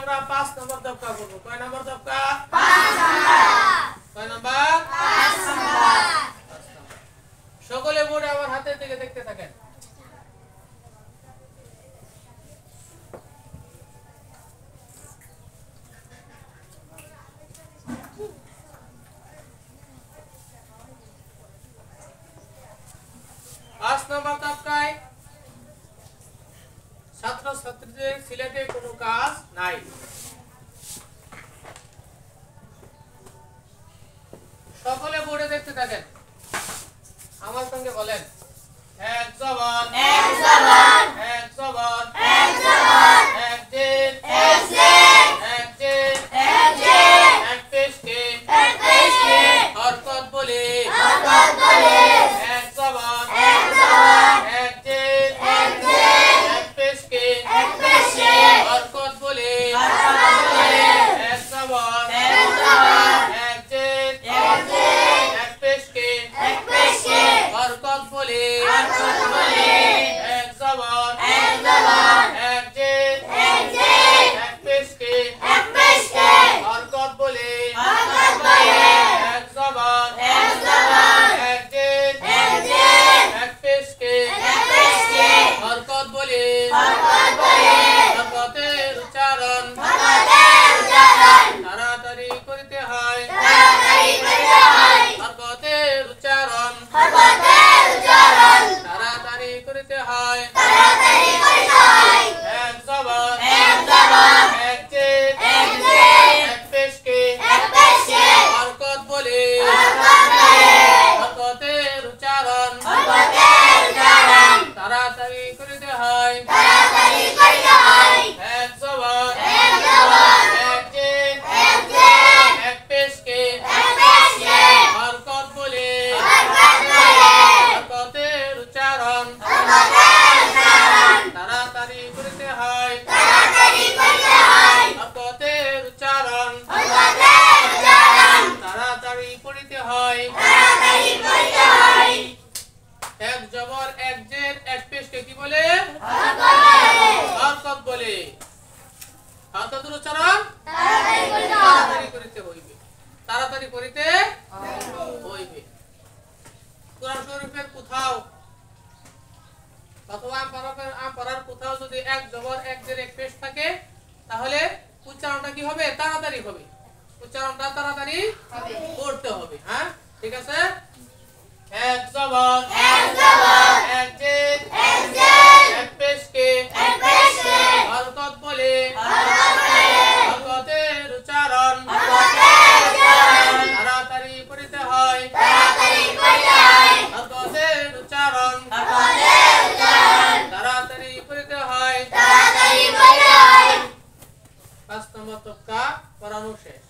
আমরা 5 নম্বর দফকা করব। কয় নম্বর দফকা? 5 নম্বর। কয় নম্বর? 5 নম্বর। সকলে বোর্ডে আমার হাতের দিকে দেখতে থাকেন। ছাত্র ছাত্রীদের সিলেটে কোনো কাজ নাই। সকলে বোর্ডে দেখতে থাকেন, আমার সঙ্গে বলেন এক জবান এক জবান এক জবান এক জবান এক জিন এক জিন এক জিন এক জিন এক পেশকে হরকত বলে এক জবান এক জবান এক জিন এক জিন এক পেশকে হরকত বলে এক জবান এক জবান এক জিন এক জিন এক পেশকে হরকত বলে এক জবান এক জবান এক জিন এক জিন এক পেশকে হরকত বলে এক জবান এক জবান এক জিন এক জিন এক পেশকে হরকত বলে হরকতের উচ্চারণ তাড়াতাড়ি করিতে হয় হরকতের উচ্চারণ তাড়াতাড়ি করিতে হয় এক জবান এক জিন এক পেশকে হরকত বলে হরকতের উচ্চারণ তাড়াতাড়ি করিতে হয় এক জবান এক জিন এক পেশকে হরকত বলে হরকতের উচ্চারণ তাড়াতাড়ি করিতে হয় হরকতের উচ্চারণ তাড়াতাড়ি পড়িতে হয় এক জবর এক জের এক পেশকে কি বলে? হরকত বলে। হরকতের উচ্চারণ তাড়াতাড়ি করিতে হইবে, তাড়াতাড়ি করিতে হইবে। কোরআন শরীফের কোথাও অথবা আম পড়ার কোথাও যদি এক জবর এক জের এক পেশ থাকে তাহলে উচ্চারণটা কি হবে? তাড়াতাড়ি হবে, উচ্চারণটা তাড়াতাড়ি করতে হবে। হ্যাঁ, ঠিক আছে। এক জবর এক জিন এক পেশকে হরকত বলে হরকতের উচ্চারণ তাড়াতাড়ি করিতে হয় হরকতের উচ্চারণ তাড়াতাড়ি করিতে হয়। 5 নম্বর তফকা পড়ানো শেষ।